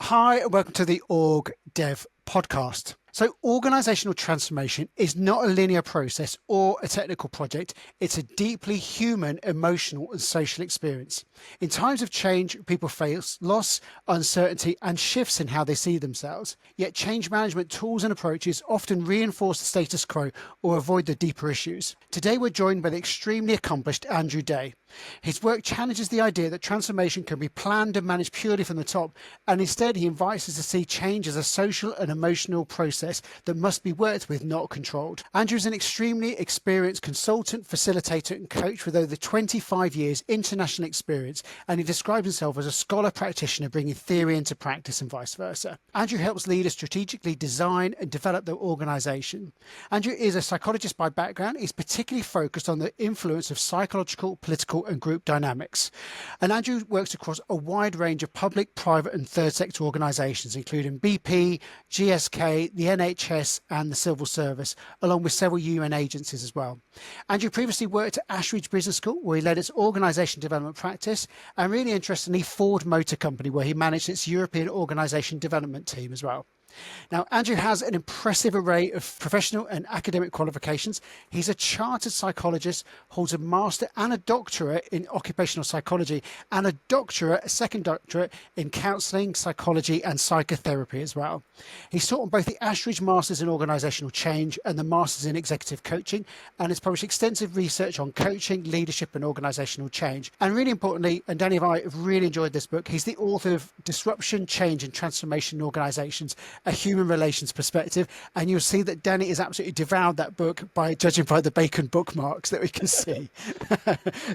Hi, and welcome to the OrgDev podcast. So, organizational transformation is not a linear process or a technical project. It's a deeply human, emotional, and social experience. In times of change, people face loss, uncertainty, and shifts in how they see themselves. Yet, change management tools and approaches often reinforce the status quo or avoid the deeper issues. Today, we're joined by the extremely accomplished Andrew Day. His work challenges the idea that transformation can be planned and managed purely from the top, and instead he invites us to see change as a social and emotional process that must be worked with, not controlled. Andrew is an extremely experienced consultant, facilitator, and coach with over 25 years international experience, and he describes himself as a scholar practitioner bringing theory into practice and vice versa. Andrew helps leaders strategically design and develop their organization. Andrew is a psychologist by background. He's particularly focused on the influence of psychological, political, and group dynamics. And Andrew works across a wide range of public, private, and third sector organizations, including BP, GSK, the NHS, and the Civil Service, along with several UN agencies as well. Andrew previously worked at Ashridge Business School, where he led its organization development practice, and really interestingly, Ford Motor Company, where he managed its European organization development team as well. Now, Andrew has an impressive array of professional and academic qualifications. He's a chartered psychologist, holds a master and a doctorate in occupational psychology, and a second doctorate in counseling, psychology, and psychotherapy as well. He's taught on both the Ashridge Masters in Organizational Change and the Masters in Executive Coaching, and has published extensive research on coaching, leadership, and organizational change. And really importantly, and Danny and I have really enjoyed this book, he's the author of Disruption, Change, and Transformation in Organizations, a human relations perspective, and you'll see that Danny has absolutely devoured that book by judging by the bacon bookmarks that we can see.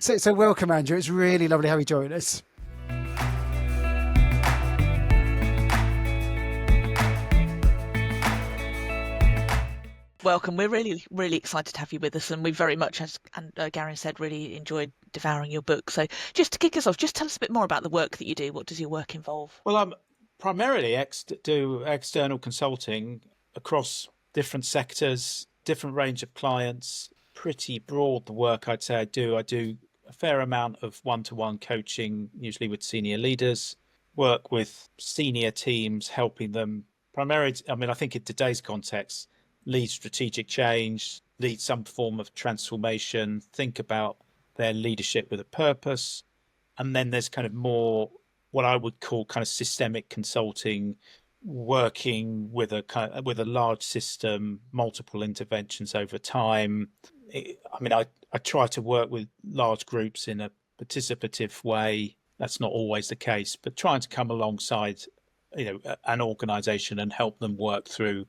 so welcome, Andrew. It's really lovely to have you join us. Welcome. We're really excited to have you with us, and we very much, as Garen said, really enjoyed devouring your book. So just to kick us off, just tell us a bit more about the work that you do. What does your work involve? Well, I'm primarily do external consulting across different sectors, different range of clients, pretty broad the work I'd say I do. I do a fair amount of one-to-one coaching, usually with senior leaders, work with senior teams, helping them primarily, I think in today's context, lead strategic change, lead some form of transformation, think about their leadership with a purpose. And then there's kind of more what I would call kind of systemic consulting, working with a large system, multiple interventions over time. I try to work with large groups in a participative way. That's not always the case, but trying to come alongside, an organization and help them work through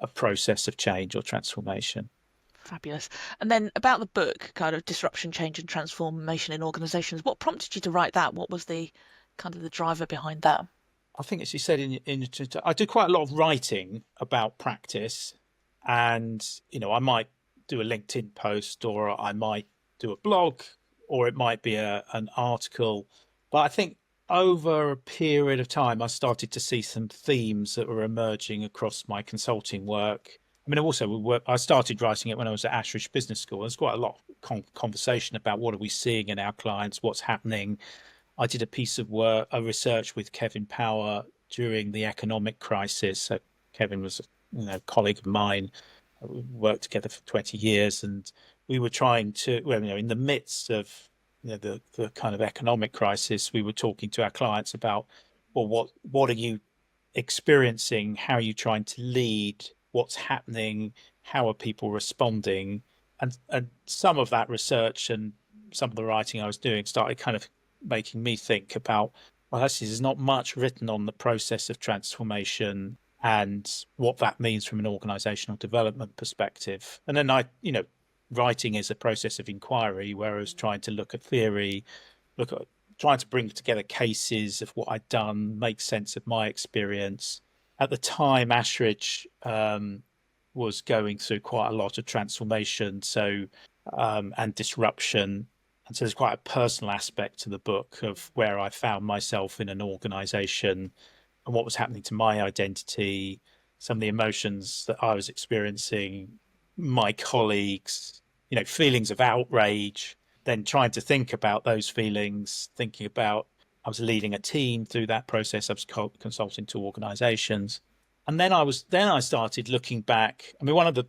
a process of change or transformation. Fabulous. And then about the book, kind of Disruption, Change, and Transformation in Organizations, what prompted you to write that? What was the kind of the driver behind that? I think, as you said, I do quite a lot of writing about practice, and I might do a LinkedIn post, or I might do a blog, or it might be an article. But I think over a period of time, I started to see some themes that were emerging across my consulting work. I started writing it when I was at Ashridge Business School. There's quite a lot of conversation about what are we seeing in our clients, what's happening. I did a piece of work, a research with Kevin Power during the economic crisis. So Kevin was a colleague of mine. We worked together for 20 years, and we were trying to, in the midst of the kind of economic crisis, we were talking to our clients about, well, what are you experiencing? How are you trying to lead? What's happening? How are people responding? And some of that research and some of the writing I was doing started kind of making me think about, well, actually, there's not much written on the process of transformation and what that means from an organizational development perspective. And then writing is a process of inquiry, where I was trying to look at theory, trying to bring together cases of what I'd done, make sense of my experience. At the time, Ashridge was going through quite a lot of transformation, and disruption. And so there's quite a personal aspect to the book of where I found myself in an organization and what was happening to my identity, some of the emotions that I was experiencing, my colleagues, feelings of outrage, then trying to think about those feelings, thinking about I was leading a team through that process. I was consulting to organizations. And then I started looking back. I mean, one of the,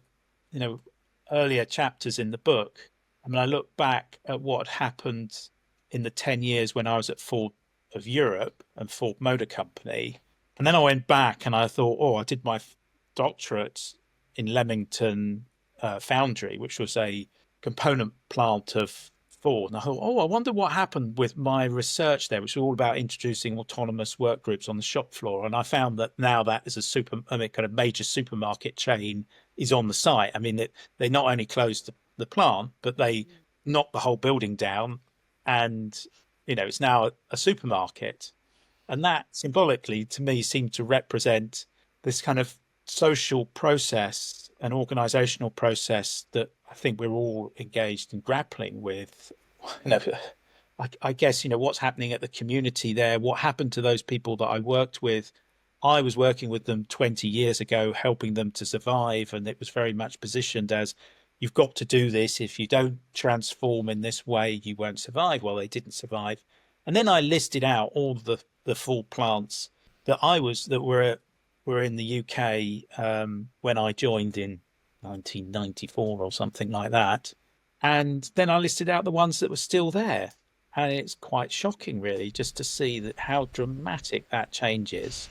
earlier chapters in the book, I look back at what had happened in the 10 years when I was at Ford of Europe and Ford Motor Company. And then I went back and I thought, I did my doctorate in Leamington Foundry, which was a component plant of Ford. And I thought, I wonder what happened with my research there, which was all about introducing autonomous work groups on the shop floor. And I found that now that is kind of major supermarket chain is on the site. I mean, they not only closed the plant, but they knocked the whole building down, and it's now a supermarket. And that symbolically, to me, seemed to represent this kind of social process, an organizational process that I think we're all engaged in grappling with. I guess, what's happening at the community there, what happened to those people that I worked with. I was working with them 20 years ago, helping them to survive. And it was very much positioned as, you've got to do this. If you don't transform in this way, you won't survive. Well, they didn't survive. And then I listed out all the Ford plants that were in the UK when I joined in 1994 or something like that. And then I listed out the ones that were still there. And it's quite shocking, really, just to see how dramatic that change is.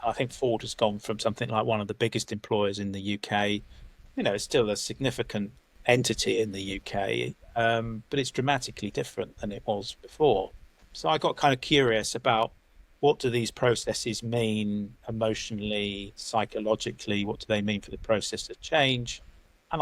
I think Ford has gone from something like one of the biggest employers in the UK. It's still a significant entity in the UK, but it's dramatically different than it was before. So I got kind of curious about, what do these processes mean emotionally, psychologically? What do they mean for the process of change? And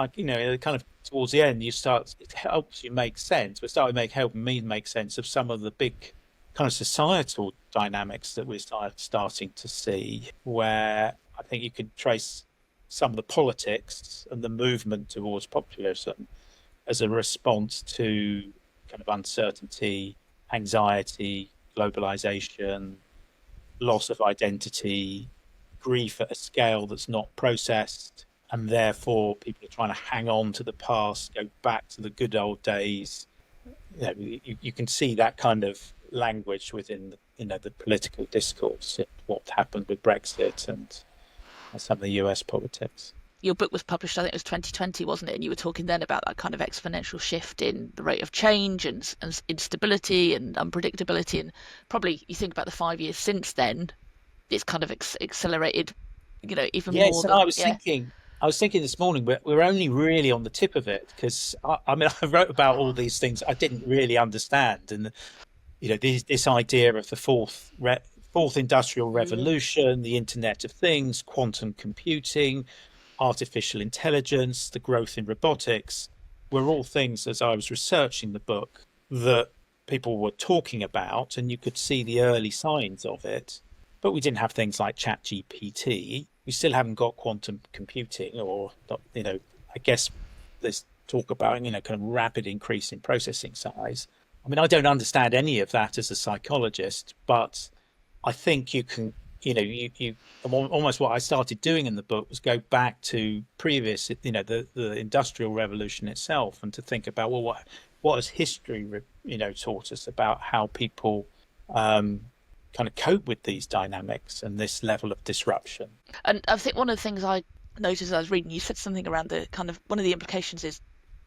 kind of towards the end, it helps you make sense. We're helping me make sense of some of the big kind of societal dynamics that we're starting to see, where I think you can trace some of the politics and the movement towards populism as a response to kind of uncertainty, anxiety, globalization, loss of identity, grief at a scale that's not processed. And therefore, people are trying to hang on to the past, go back to the good old days. You can see that kind of language within the political discourse, what happened with Brexit and some of the US politics. Your book was published, I think it was 2020, wasn't it? And you were talking then about that kind of exponential shift in the rate of change and instability and unpredictability. And probably you think about the 5 years since then, it's kind of accelerated, even more. Yes, and I was thinking this morning, we're only really on the tip of it, because I wrote about all these things I didn't really understand. And, this idea of the fourth industrial revolution, the Internet of Things, quantum computing, artificial intelligence, the growth in robotics, were all things, as I was researching the book, that people were talking about, and you could see the early signs of it. But we didn't have things like ChatGPT. We still haven't got quantum computing, or, I guess there's talk about, kind of rapid increase in processing size. I don't understand any of that as a psychologist, but I think you can, almost what I started doing in the book was go back to previous, the Industrial Revolution itself, and to think about, well, what has history, taught us about how people kind of cope with these dynamics and this level of disruption. And I think one of the things I noticed as I was reading, you said something around the kind of, one of the implications is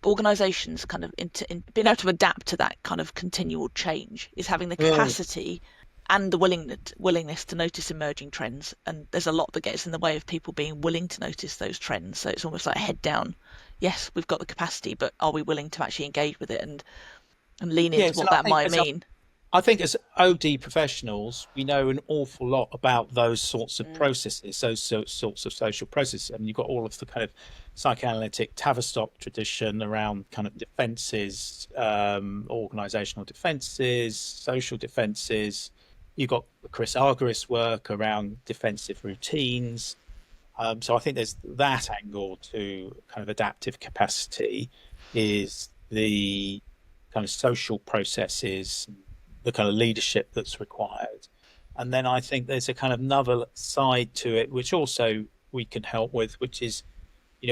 organizations kind of in being able to adapt to that kind of continual change is having the capacity and the willingness to notice emerging trends. And there's a lot that gets in the way of people being willing to notice those trends. So it's almost like a head down. Yes, we've got the capacity, but are we willing to actually engage with it and lean into what that might mean? I think as OD professionals, we know an awful lot about those sorts of processes, those sorts of social processes. You've got all of the kind of psychoanalytic Tavistock tradition around kind of defenses, organizational defenses, social defenses. You've got Chris Argyris' work around defensive routines. So I think there's that angle to kind of adaptive capacity, is the kind of social processes, the kind of leadership that's required. And then I think there's a kind of another side to it, which also we can help with, which is,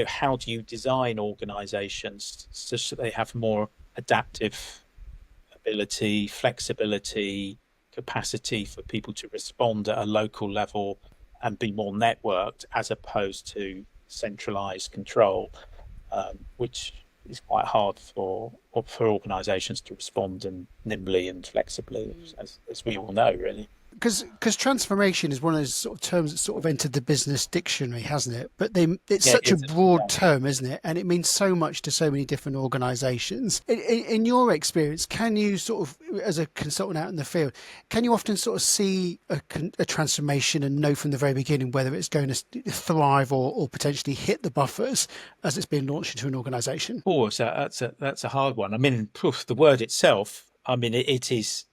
how do you design organizations such that they have more adaptive ability, flexibility, capacity for people to respond at a local level and be more networked as opposed to centralized control, which is quite hard for organizations to respond and nimbly and flexibly, as we all know, really. Because transformation is one of those sort of terms that sort of entered the business dictionary, hasn't it? But it's Yeah, such a it's broad term, isn't it? And it means so much to so many different organisations. In your experience, can you sort of, as a consultant out in the field, can you often sort of see a transformation and know from the very beginning whether it's going to thrive or potentially hit the buffers as it's being launched into an organisation? Oh, so that's a hard one. I mean, the word itself, I mean, it is.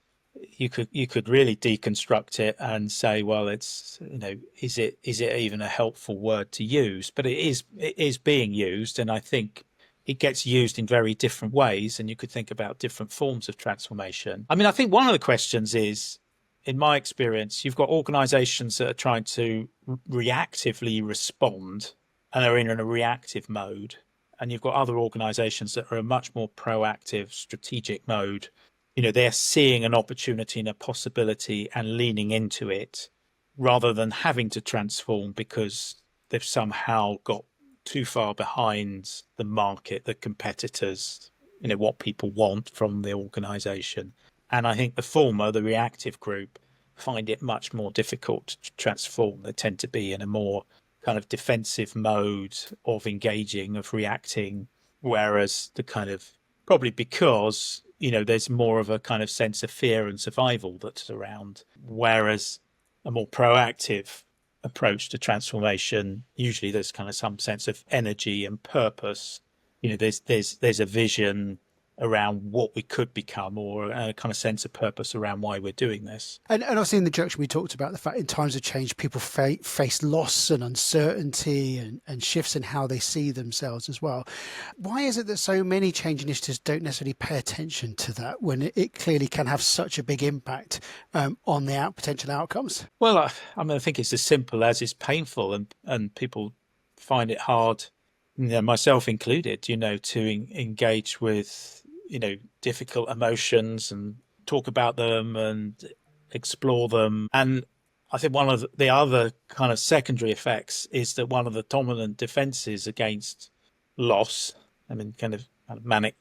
You could really deconstruct it and say, well, it's, is it even a helpful word to use? But it is being used, and I think it gets used in very different ways. And you could think about different forms of transformation. I mean, I think one of the questions is, in my experience, you've got organisations that are trying to reactively respond and are in a reactive mode, and you've got other organisations that are a much more proactive, strategic mode. They're seeing an opportunity and a possibility and leaning into it rather than having to transform because they've somehow got too far behind the market, the competitors, what people want from the organization. And I think the former, the reactive group, find it much more difficult to transform. They tend to be in a more kind of defensive mode of engaging, of reacting, whereas the kind of, probably because there's more of a kind of sense of fear and survival that's around, whereas a more proactive approach to transformation, usually there's kind of some sense of energy and purpose. There's a vision around what we could become, or a kind of sense of purpose around why we're doing this. And obviously in the introduction we talked about the fact in times of change people face loss and uncertainty and shifts in how they see themselves as well. Why is it that so many change initiatives don't necessarily pay attention to that when it clearly can have such a big impact on the potential outcomes? Well, I think it's as simple as it's painful, and people find it hard, myself included, to engage with difficult emotions and talk about them and explore them. And I think one of the other kind of secondary effects is that one of the dominant defenses against loss, I mean, kind of manic,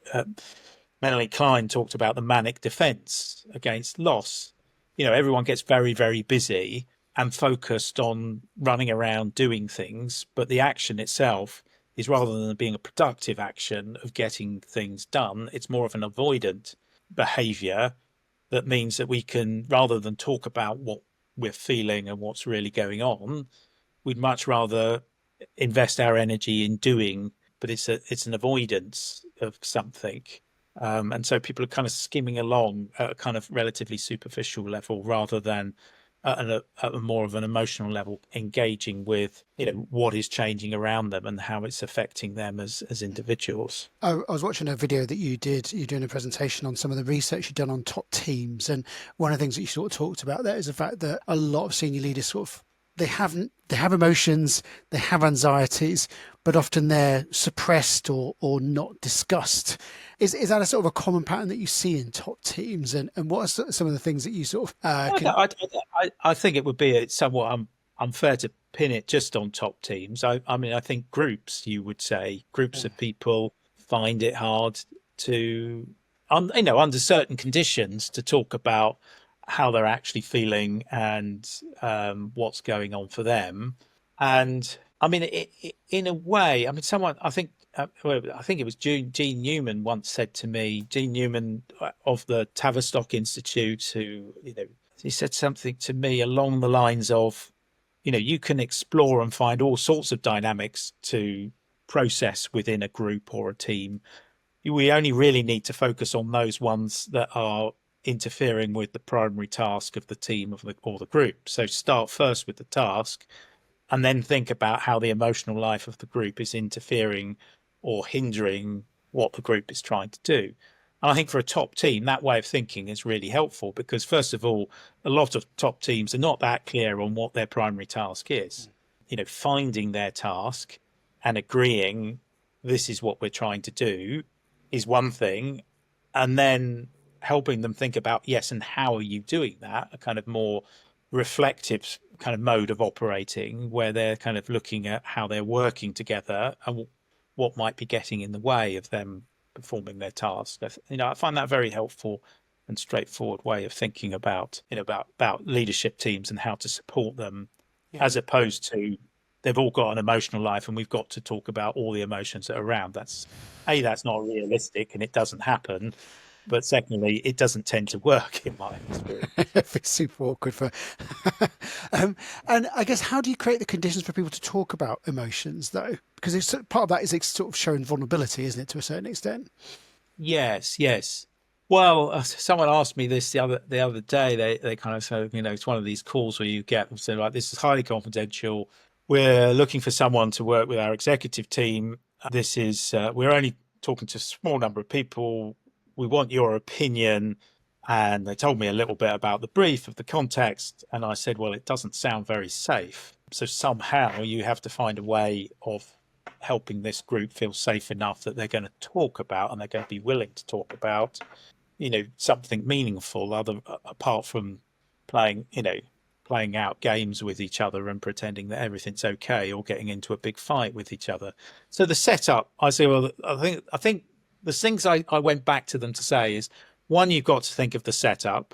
Melanie Klein talked about the manic defense against loss. Everyone gets very, very busy and focused on running around doing things, but the action itself is, rather than being a productive action of getting things done, it's more of an avoidant behavior that means that we can, rather than talk about what we're feeling and what's really going on, we'd much rather invest our energy in doing, but it's an avoidance of something. And so people are kind of skimming along at a kind of relatively superficial level rather than at a more of an emotional level, engaging with what is changing around them and how it's affecting them as individuals. I was watching a video that you did. You're doing a presentation on some of the research you've done on top teams, and one of the things that you sort of talked about there is the fact that a lot of senior leaders sort of they have emotions, they have anxieties, but often they're suppressed or not discussed. Is that a sort of a common pattern that you see in top teams? And what are some of the things that you sort of I think it would be somewhat unfair to pin it just on top teams. I mean, I think groups, you would say, groups of people find it hard to, under certain conditions, to talk about how they're actually feeling and what's going on for them. And I mean, in a way, I mean, someone, I think it was Gene Newman once said to me, Gene Newman of the Tavistock Institute, who, he said something to me along the lines of, you can explore and find all sorts of dynamics to process within a group or a team. We only really need to focus on those ones that are interfering with the primary task of the team or the group. So start first with the task and then think about how the emotional life of the group is interfering or hindering what the group is trying to do. And I think for a top team, that way of thinking is really helpful because, first of all, a lot of top teams are not that clear on what their primary task is. Finding their task and agreeing this is what we're trying to do is one thing. And then helping them think about, yes, and how are you doing that? A kind of more reflective kind of mode of operating, where they're kind of looking at how they're working together and what might be getting in the way of them performing their task. I find that very helpful and straightforward way of thinking about, about leadership teams and how to support them, as opposed to they've all got an emotional life and we've got to talk about all the emotions that are around. That's not realistic and it doesn't happen. But secondly, it doesn't tend to work in my experience. It's super awkward for. And I guess, how do you create the conditions for people to talk about emotions, though? Because it's part of that is sort of showing vulnerability, isn't it, to a certain extent? Yes. Well, someone asked me this the other day. They kind of said, it's one of these calls where you get said, like, this is highly confidential. We're looking for someone to work with our executive team. This is we're only talking to a small number of people. We want your opinion. And they told me a little bit about the brief of the context. And I said, well, it doesn't sound very safe. So somehow you have to find a way of helping this group feel safe enough that they're going to talk about, and they're going to be willing to talk about, something meaningful apart from playing out games with each other and pretending that everything's okay, or getting into a big fight with each other. So the setup, I say, well, I think the things I went back to them to say is, one, you've got to think of the setup.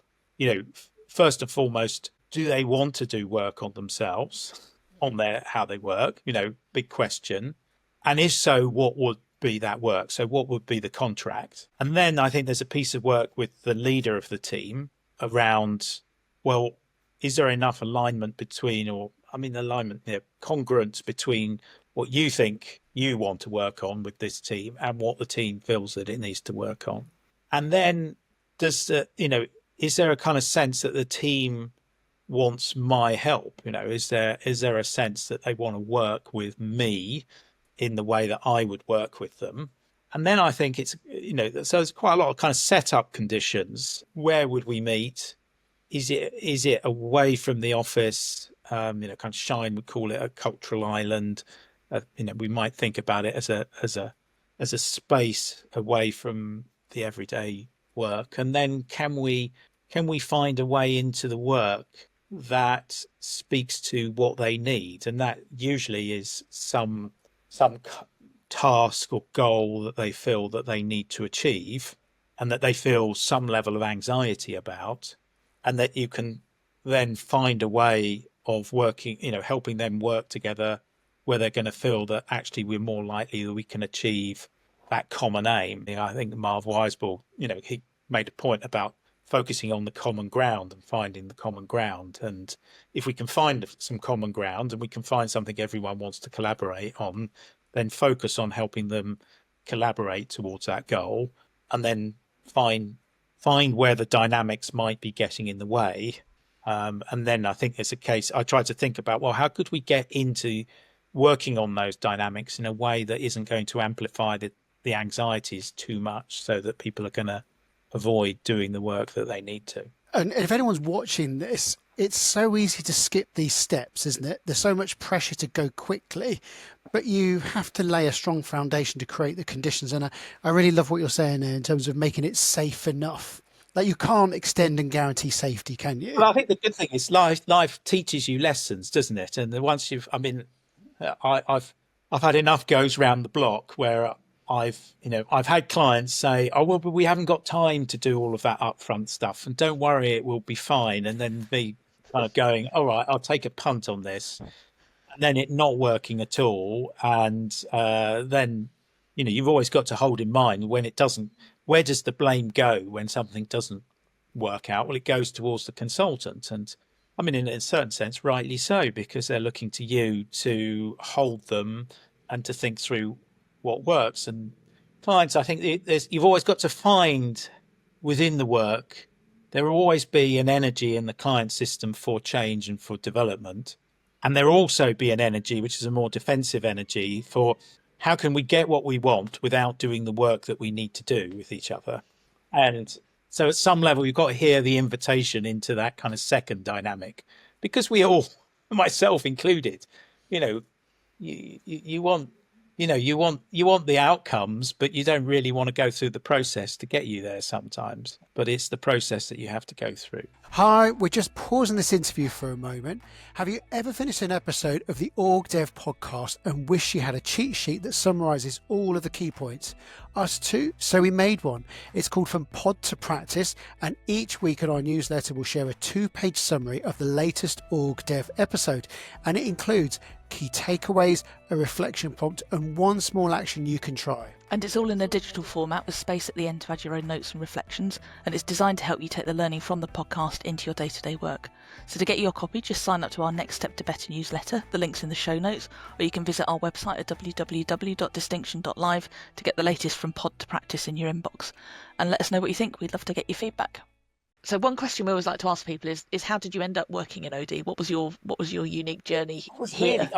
First and foremost, do they want to do work on themselves, on how they work? Big question. And if so, what would be that work? So what would be the contract? And then I think there's a piece of work with the leader of the team around, well, is there enough alignment between, congruence between what you think you want to work on with this team and what the team feels that it needs to work on? And then is there a kind of sense that the team wants my help? Is there a sense that they want to work with me in the way that I would work with them? And then I think it's, so there's quite a lot of kind of setup conditions. Where would we meet? Is it away from the office? Kind of Shine would call it a cultural island. We might think about it as a space away from the everyday work. And then can we find a way into the work that speaks to what they need? And that usually is some task or goal that they feel that they need to achieve, and that they feel some level of anxiety about, and that you can then find a way of working, helping them work together where they're going to feel that actually we're more likely that we can achieve that common aim. I think Marv Weisbord, he made a point about focusing on the common ground and finding the common ground. And if we can find some common ground and we can find something everyone wants to collaborate on, then focus on helping them collaborate towards that goal, and then find where the dynamics might be getting in the way. And then I think there's a case, I try to think about, well, how could we get into working on those dynamics in a way that isn't going to amplify the anxieties too much, so that people are going to avoid doing the work that they need to. And if anyone's watching this, it's so easy to skip these steps, isn't it? There's so much pressure to go quickly, but you have to lay a strong foundation to create the conditions. And I really love what you're saying there in terms of making it safe enough. Like, you can't extend and guarantee safety, can you? Well, I think the good thing is life teaches you lessons, doesn't it? And once I've had enough goes round the block where I've had clients say, oh, well, but we haven't got time to do all of that upfront stuff, and don't worry, it will be fine. And then me kind of going, all right, I'll take a punt on this, and then it not working at all. And then, you've always got to hold in mind, when it doesn't, where does the blame go when something doesn't work out? Well, it goes towards the consultant. And in a certain sense, rightly so, because they're looking to you to hold them and to think through what works. And clients, I think you've always got to find within the work, there will always be an energy in the client system for change and for development. And there will also be an energy, which is a more defensive energy, for how can we get what we want without doing the work that we need to do with each other. And so at some level, you've got to hear the invitation into that kind of second dynamic, because we all, myself included, you want you want the outcomes, but you don't really want to go through the process to get you there sometimes. But it's the process that you have to go through. Hi, we're just pausing this interview for a moment. Have you ever finished an episode of the OrgDev podcast and wish you had a cheat sheet that summarises all of the key points? Us too, so we made one. It's called From Pod to Practice, and each week in our newsletter we'll share a 2-page summary of the latest OrgDev episode, and it includes key takeaways, a reflection prompt, and one small action you can try. And it's all in a digital format with space at the end to add your own notes and reflections, and it's designed to help you take the learning from the podcast into your day-to-day work. So to get your copy, just sign up to our Next Step to Better newsletter. The link's in the show notes, or you can visit our website at www.distinction.live to get the latest From Pod to Practice in your inbox. And let us know what you think. We'd love to get your feedback. So one question we always like to ask people is how did you end up working in OD? What was your unique journey here?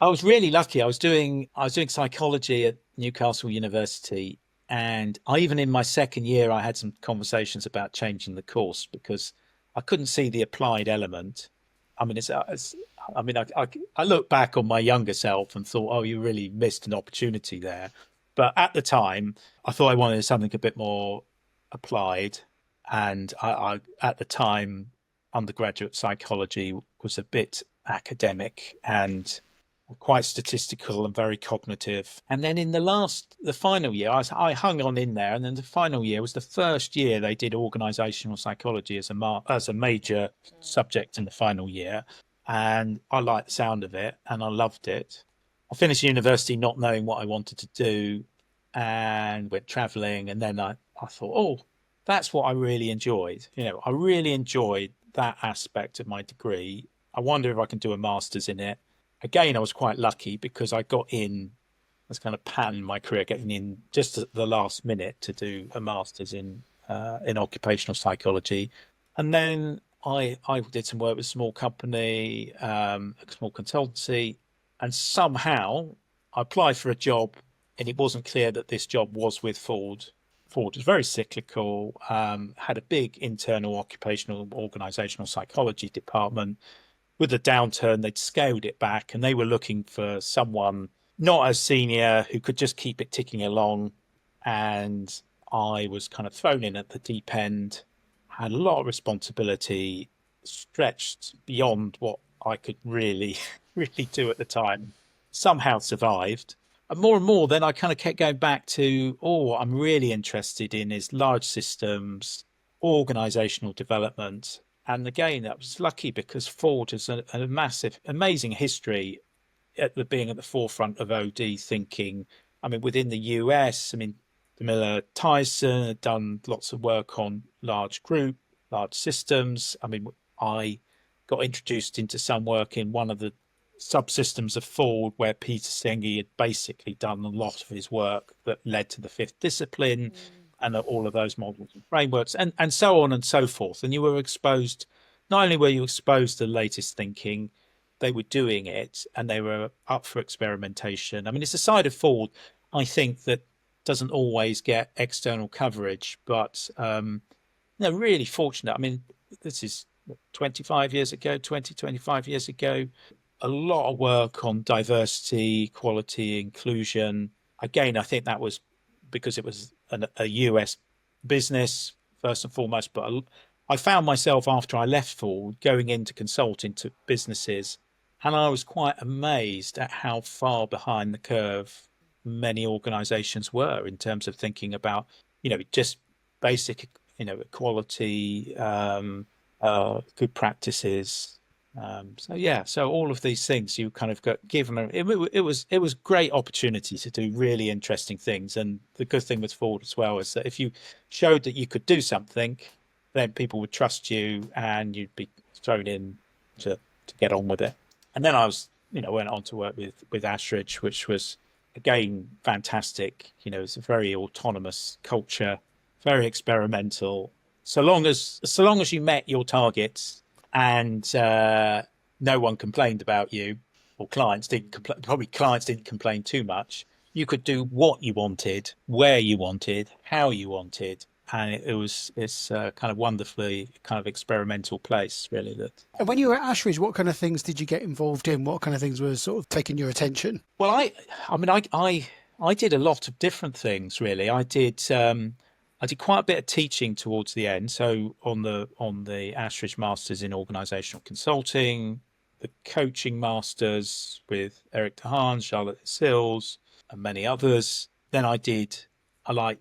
I was really lucky. I was doing psychology at Newcastle University, and even in my second year, I had some conversations about changing the course because I couldn't see the applied element. I mean, I look back on my younger self and thought, oh, you really missed an opportunity there. But at the time, I thought I wanted something a bit more applied. And I at the time, undergraduate psychology was a bit academic and quite statistical and very cognitive. And then in the final year, I hung on in there. And then the final year was the first year they did organizational psychology as a major subject in the final year. And I liked the sound of it and I loved it. I finished university not knowing what I wanted to do and went traveling. And then I thought, oh, that's what I really enjoyed. I really enjoyed that aspect of my degree. I wonder if I can do a master's in it. Again, I was quite lucky because I got in, that's kind of patterned my career, getting in just at the last minute to do a master's in occupational psychology. And then I did some work with a small company, a small consultancy, and somehow I applied for a job and it wasn't clear that this job was with Ford. Ford was very cyclical, had a big internal occupational organizational psychology department. With the downturn, they'd scaled it back and they were looking for someone not as senior who could just keep it ticking along. And I was kind of thrown in at the deep end, had a lot of responsibility, stretched beyond what I could really do at the time, somehow survived. And more, then I kind of kept going back to, what I'm really interested in is large systems, organizational development. And again, I was lucky because Ford has a massive, amazing history being at the forefront of OD thinking. I mean, within the US, Miller Tyson had done lots of work on large systems. I mean, I got introduced into some work in one of the subsystems of Ford where Peter Senge had basically done a lot of his work that led to the fifth discipline and all of those models and frameworks and so on and so forth. And you were exposed, not only were you exposed to the latest thinking, they were doing it and they were up for experimentation. I mean, it's a side of Ford, I think, that doesn't always get external coverage, but really fortunate. I mean, this is 25 years ago, 25 years ago. A lot of work on diversity, equality, inclusion. Again, I think that was because it was a US business, first and foremost. But I found myself, after I left Ford, going in to consult into businesses. And I was quite amazed at how far behind the curve many organizations were in terms of thinking about, just basic, equality, good practices. So all of these things you kind of got given. It was great opportunity to do really interesting things. And the good thing with Ford as well is that if you showed that you could do something, then people would trust you and you'd be thrown in to get on with it. And then I was, went on to work with Ashridge, which was again fantastic. It's a very autonomous culture, very experimental. So long as you met your targets. And no one complained about you, or clients didn't complain. Probably clients didn't complain too much. You could do what you wanted, where you wanted, how you wanted, and it's kind of wonderfully kind of experimental place, really. That And when you were at Ashridge, what kind of things did you get involved in? What kind of things were sort of taking your attention? well, I mean, I did a lot of different things, really. I did quite a bit of teaching towards the end. So on the Ashridge Masters in Organizational Consulting, the Coaching Masters with Eric DeHaan, Charlotte Sills, and many others. Then I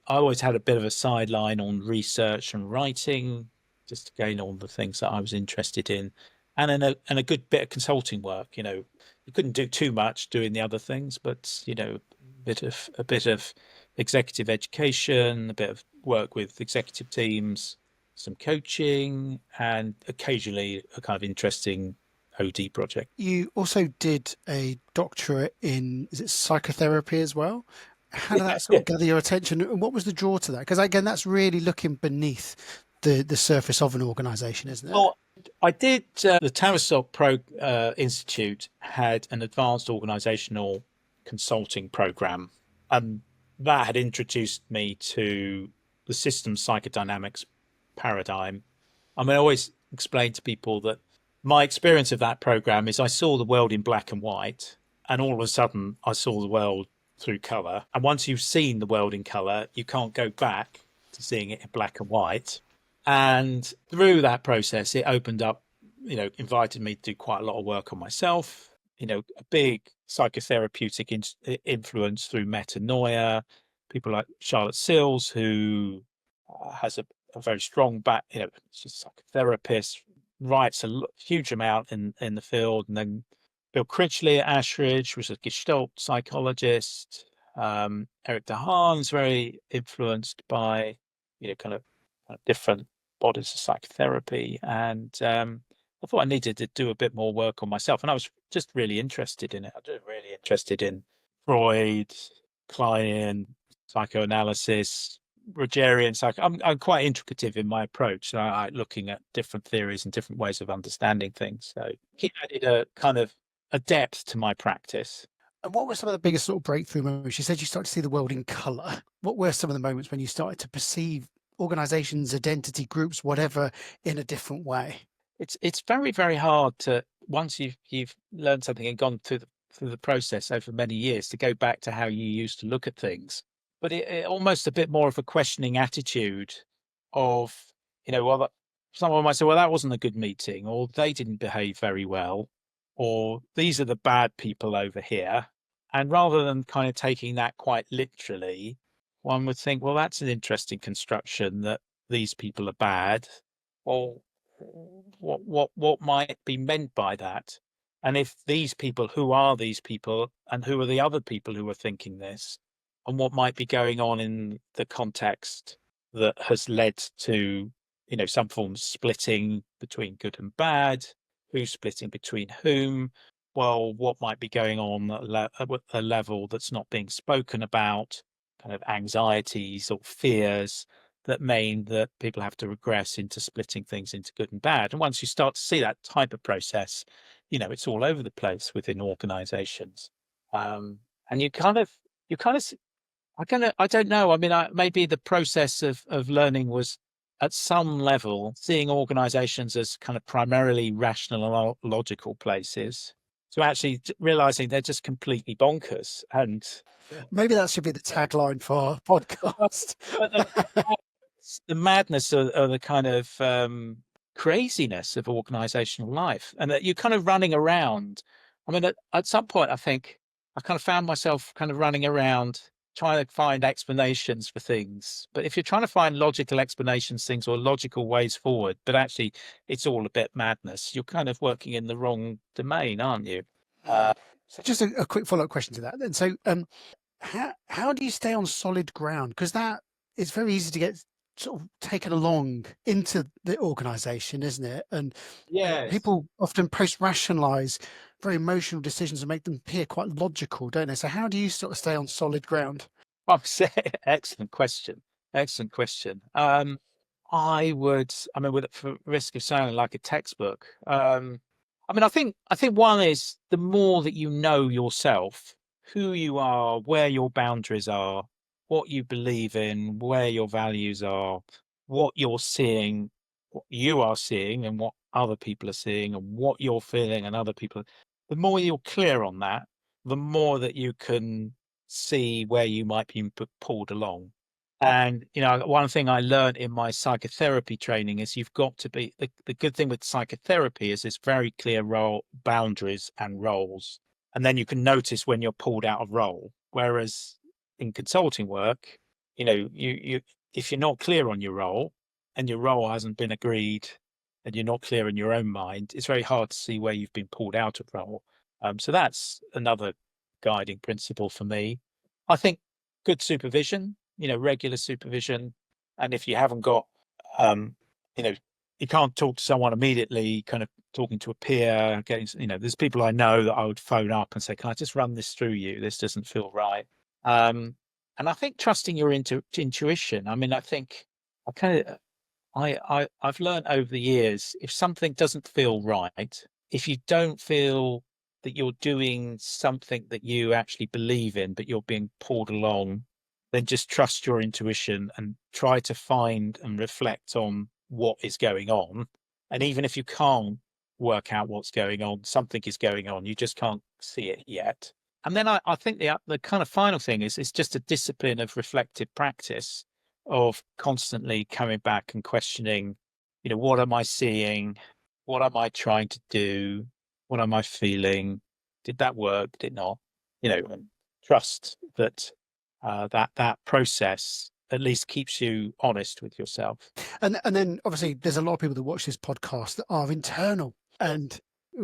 always had a bit of a sideline on research and writing, just to gain all the things that I was interested in, and then a good bit of consulting work. You couldn't do too much doing the other things, but a bit of executive education, a bit of work with executive teams, some coaching, and occasionally a kind of interesting OD project. You also did a doctorate in, is it psychotherapy as well? How did that sort of gather your attention, and what was the draw to that? Because again, that's really looking beneath the surface of an organization, isn't it? Well, I did the Tavistock Institute had an advanced organizational consulting program, and that had introduced me to the systems psychodynamics paradigm. I mean, I always explain to people that my experience of that program is I saw the world in black and white, and all of a sudden I saw the world through color. And once you've seen the world in color, you can't go back to seeing it in black and white. And through that process, it opened up, invited me to do quite a lot of work on myself, a big psychotherapeutic influence through metanoia, people like Charlotte Sills, who has a very strong she's a psychotherapist, writes a huge amount in the field. And then Bill Critchley at Ashridge was a Gestalt psychologist. Eric DeHaan's very influenced by, kind of different bodies of psychotherapy. And I thought I needed to do a bit more work on myself. And I was just really interested in it. I was really interested in Freud, Klein, psychoanalysis, Rogerian psych. I'm quite intricative in my approach. So I looking at different theories and different ways of understanding things. So he added a kind of a depth to my practice. And what were some of the biggest sort of breakthrough moments? You said you started to see the world in color. What were some of the moments when you started to perceive organizations, identity groups, whatever, in a different way? It's very, very hard to, once you've learned something and gone through the process over many years, to go back to how you used to look at things. But it almost a bit more of a questioning attitude of, well, someone might say, well, that wasn't a good meeting, or they didn't behave very well, or these are the bad people over here. And rather than kind of taking that quite literally, one would think, well, that's an interesting construction that these people are bad. Well, what might be meant by that? And if these people, who are these people, and who are the other people who are thinking this, and what might be going on in the context that has led to, some form of splitting between good and bad, who's splitting between whom? Well, what might be going on at a level that's not being spoken about, kind of anxieties or fears that mean that people have to regress into splitting things into good and bad. And once you start to see that type of process, it's all over the place within organizations. And I don't know. I mean, maybe the process of learning was at some level seeing organizations as kind of primarily rational and logical places, to actually realizing they're just completely bonkers. And maybe that should be the tagline for our podcast. The madness or the kind of craziness of organizational life, and that you're kind of running around. I mean, at some point, I think I kind of found myself kind of running around trying to find explanations for things. But if you're trying to find logical explanations, things, or logical ways forward, but actually it's all a bit madness, you're kind of working in the wrong domain, aren't you? So just a quick follow-up question to that then. So how do you stay on solid ground? Because that it's very easy to get sort of taken along into the organization, isn't it? And people often post-rationalize very emotional decisions and make them appear quite logical, don't they? So how do you sort of stay on solid ground? Excellent question. Excellent question. For risk of sounding like a textbook, I think one is the more that you know yourself, who you are, where your boundaries are, what you believe in, where your values are, what you're seeing, what you are seeing, and what other people are seeing, and what you're feeling, and other people. The more you're clear on that, the more that you can see where you might be pulled along. And one thing I learned in my psychotherapy training is you've got to be the good thing with psychotherapy is there's very clear role boundaries and roles, and then you can notice when you're pulled out of role. Whereas in consulting work, you if you're not clear on your role and your role hasn't been agreed and you're not clear in your own mind, it's very hard to see where you've been pulled out of role. So that's another guiding principle for me. I think good supervision, regular supervision. And if you haven't got, you can't talk to someone immediately, kind of talking to a peer, there's people I know that I would phone up and say, can I just run this through you? This doesn't feel right. And I think trusting your intuition. I mean, I think I've learned over the years, if something doesn't feel right, if you don't feel that you're doing something that you actually believe in, but you're being pulled along, then just trust your intuition and try to find and reflect on what is going on. And even if you can't work out what's going on, something is going on, you just can't see it yet. And then I think the kind of final thing is it's just a discipline of reflective practice, of constantly coming back and questioning, what am I seeing? What am I trying to do? What am I feeling? Did that work? Did it not? And trust that that process at least keeps you honest with yourself. And then obviously there's a lot of people that watch this podcast that are internal, and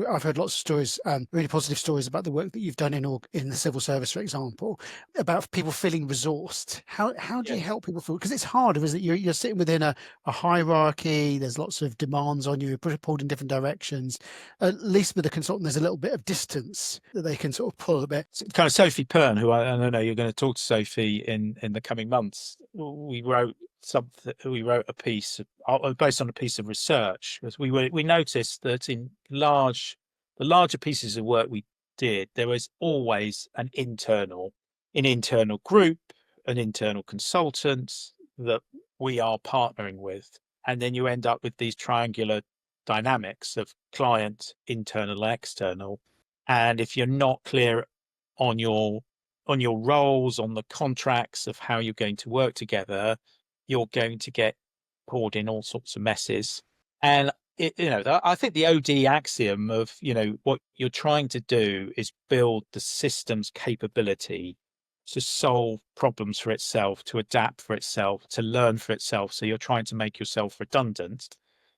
I've heard lots of stories, really positive stories about the work that you've done in the civil service, for example, about people feeling resourced. How do you help people feel? Because it's harder, isn't it? You're sitting within a hierarchy. There's lots of demands on you. You're pulled in different directions. At least with a consultant, there's a little bit of distance that they can sort of pull a bit. Kind of Sophie Pern, who I don't know, you're going to talk to Sophie in the coming months. We wrote a piece based on a piece of research, because we noticed that in the larger pieces of work we did, there was always an internal group, an internal consultant that we are partnering with, and then you end up with these triangular dynamics of client, internal, external. And if you're not clear on your roles, on the contracts of how you're going to work together, you're going to get poured in all sorts of messes. And I think the OD axiom of what you're trying to do is build the system's capability to solve problems for itself, to adapt for itself, to learn for itself. So you're trying to make yourself redundant.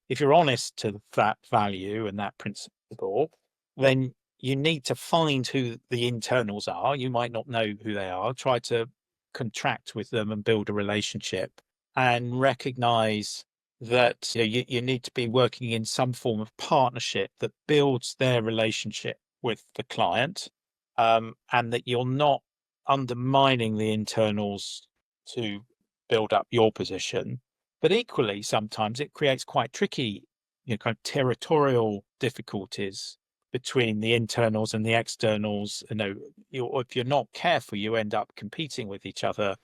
If you're honest to that value and that principle, then you need to find who the internals are. You might not know who they are. Try to contract with them and build a relationship, and recognize that you need to be working in some form of partnership that builds their relationship with the client, and that you're not undermining the internals to build up your position. But equally, sometimes it creates quite tricky, kind of territorial difficulties between the internals and the externals. If you're not careful, you end up competing with each other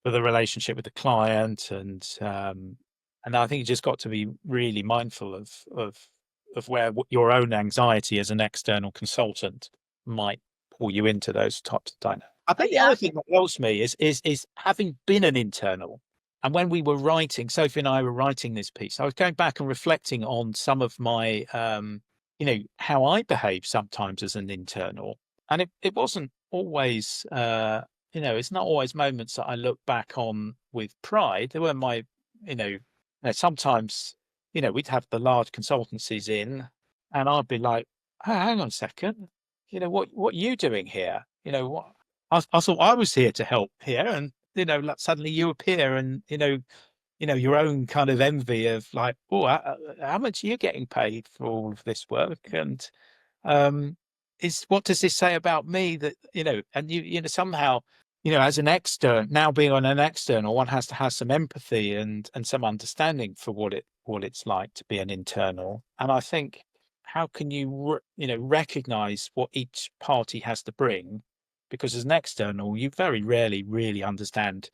for the relationship with the client, and I think you just got to be really mindful of where your own anxiety as an external consultant might pull you into those types of dynamics. I think the other thing that helps me is having been an internal. And when we were writing, Sophie and I were writing this piece, I was going back and reflecting on some of my, how I behave sometimes as an internal. And it wasn't always, it's not always moments that I look back on with pride. They were my, sometimes, we'd have the large consultancies in, and I'd be like, oh, hang on a second, what are you doing here? What I thought I was here to help here, and suddenly you appear, and your own kind of envy of like, oh, how much are you getting paid for all of this work? And what does this say about me? That and somehow as an external, now being on an external, one has to have some empathy and some understanding for what it's like to be an internal. And I think, how can you recognize what each party has to bring? Because as an external, you very rarely really understand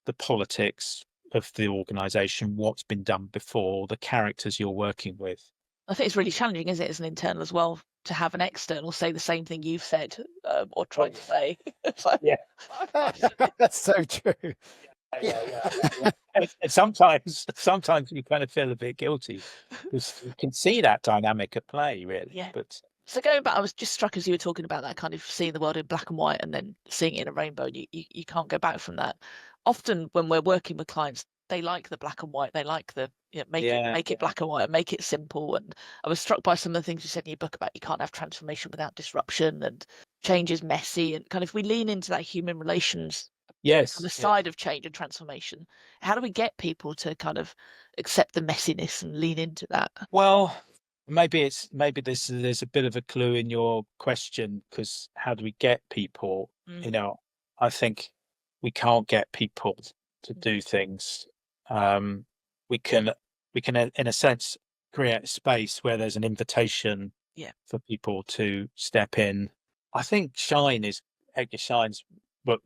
the politics of the organization, what's been done before, the characters you're working with. I think it's really challenging, isn't it, as an internal as well, to have an external say the same thing you've said or tried to say. Yeah. That's so true. Yeah. And sometimes you kind of feel a bit guilty because you can see that dynamic at play, really. Yeah. But so going back, I was just struck as you were talking about that kind of seeing the world in black and white and then seeing it in a rainbow. You can't go back from that. Often when we're working with clients, they like the black and white. They like the make it black and white and make it simple. And I was struck by some of the things you said in your book about you can't have transformation without disruption and change is messy. And kind of we lean into that human relations on the side of change and transformation. How do we get people to kind of accept the messiness and lean into that? Well, maybe there's a bit of a clue in your question, because how do we get people? I think we can't get people to do things. We can in a sense create a space where there's an invitation for people to step in. I think Shine's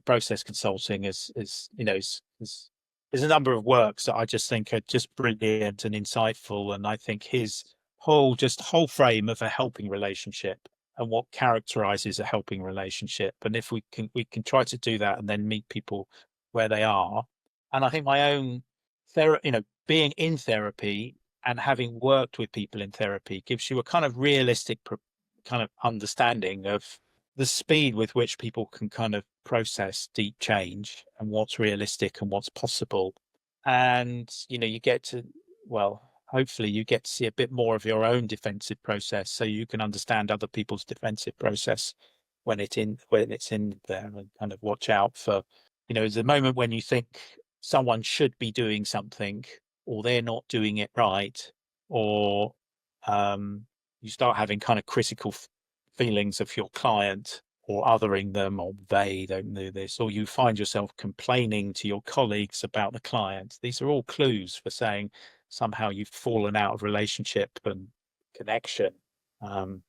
process consulting is there's a number of works that I just think are just brilliant and insightful, and I think his whole frame of a helping relationship and what characterizes a helping relationship, and if we can try to do that and then meet people where they are. And I think my own being in therapy and having worked with people in therapy gives you a kind of realistic kind of understanding of the speed with which people can kind of process deep change and what's realistic and what's possible. And, you get to, hopefully you get to see a bit more of your own defensive process so you can understand other people's defensive process when it's in there, and kind of watch out for, the moment when you think someone should be doing something or they're not doing it right, or you start having kind of critical feelings of your client or othering them, or they don't do this, or you find yourself complaining to your colleagues about the client. These are all clues for saying somehow you've fallen out of relationship and connection. And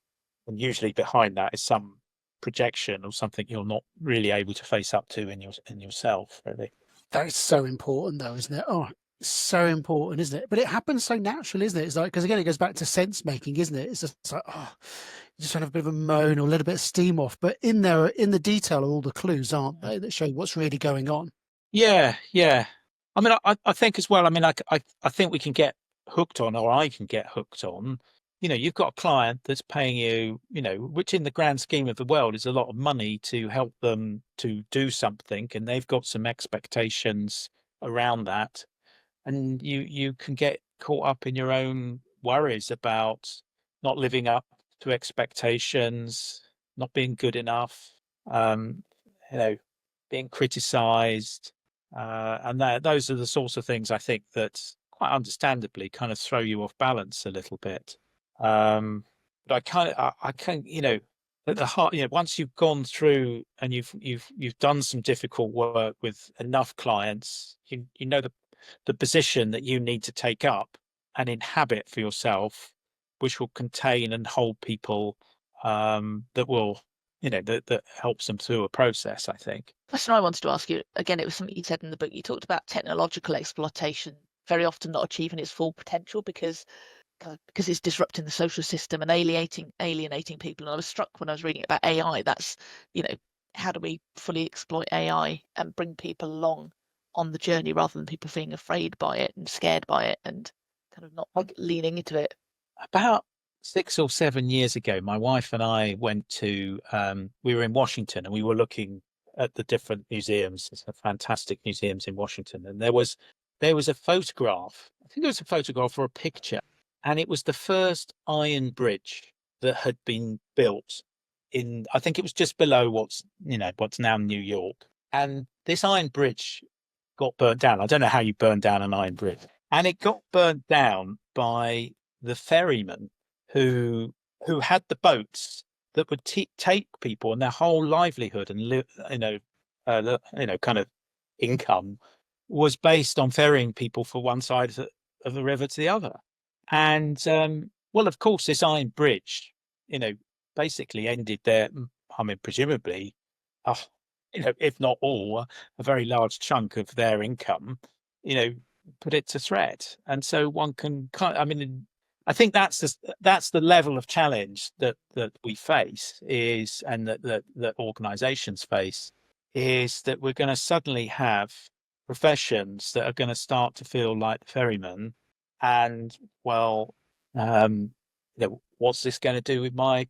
usually behind that is some projection or something you're not really able to face up to in yourself, really. That is so important, though, isn't it? Oh, so important, isn't it? But it happens so naturally, isn't it? It's like, because again, it goes back to sense making, isn't it? It's just like, you just have a bit of a moan or a little bit of steam off, but in the detail are all the clues, aren't they, that show what's really going on? Yeah. I mean, I think as well. I mean, I think we can get hooked on, or I can get hooked on. You've got a client that's paying you, which in the grand scheme of the world is a lot of money to help them to do something, and they've got some expectations around that, and you can get caught up in your own worries about not living up to expectations, not being good enough, being criticized, and those are the sorts of things I think that quite understandably kind of throw you off balance a little bit. But I can, at the heart, once you've gone through and you've done some difficult work with enough clients, you know the position that you need to take up and inhabit for yourself, which will contain and hold people, that will, that helps them through a process, I think. Question I wanted to ask you, again, it was something you said in the book. You talked about technological exploitation very often not achieving its full potential because it's disrupting the social system and alienating people. And I was struck when I was reading about AI. That's, how do we fully exploit AI and bring people along on the journey rather than people feeling afraid by it and scared by it and kind of not leaning into it? About 6 or 7 years ago, my wife and I went to, we were in Washington and we were looking at the different museums. There's some fantastic museums in Washington. And there was a photograph, I think it was a photograph or a picture, and it was the first iron bridge that had been built in, I think it was just below what's now New York. And this iron bridge got burnt down. I don't know how you burn down an iron bridge. And it got burnt down by the ferrymen who had the boats that would take people, and their whole livelihood and kind of income was based on ferrying people from one side of the river to the other. And of course, this iron bridge, basically ended there. I mean, presumably, if not all, a very large chunk of their income, put it to threat. And so one can I think that's the level of challenge that we face and that organizations face, is that we're going to suddenly have professions that are going to start to feel like the ferryman. And well, what's this going to do with my